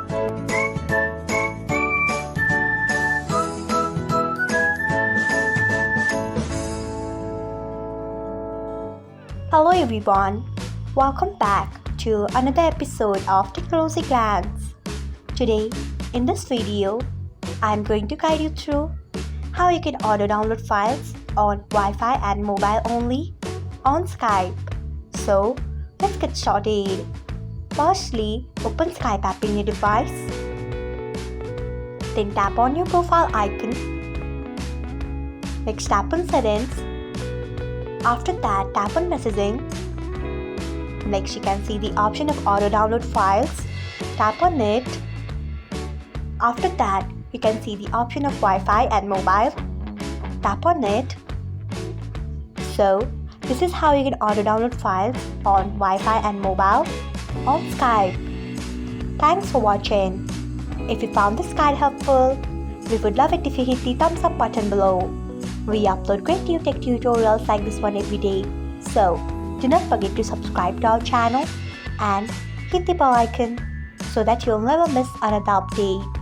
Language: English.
Hello everyone, welcome back to another episode of Technologyglance. Today, in this video, I am going to guide you through how you can auto-download files on Wi-Fi and mobile only on Skype. So, let's get started. Firstly, open Skype app in your device. Then tap on your profile icon. Next, tap on settings. After that, tap on messaging. Next, you can see the option of auto download files. Tap on it. After that, you can see the option of Wi-Fi and mobile. Tap on it. So, this is how you can auto download files on Wi-Fi and mobile on Skype. Thanks for watching. If you found this guide helpful, we would love it if you hit the thumbs up button below. We upload great new tech tutorials like this one every day, so do not forget to subscribe to our channel and hit the bell icon so that you'll never miss another update.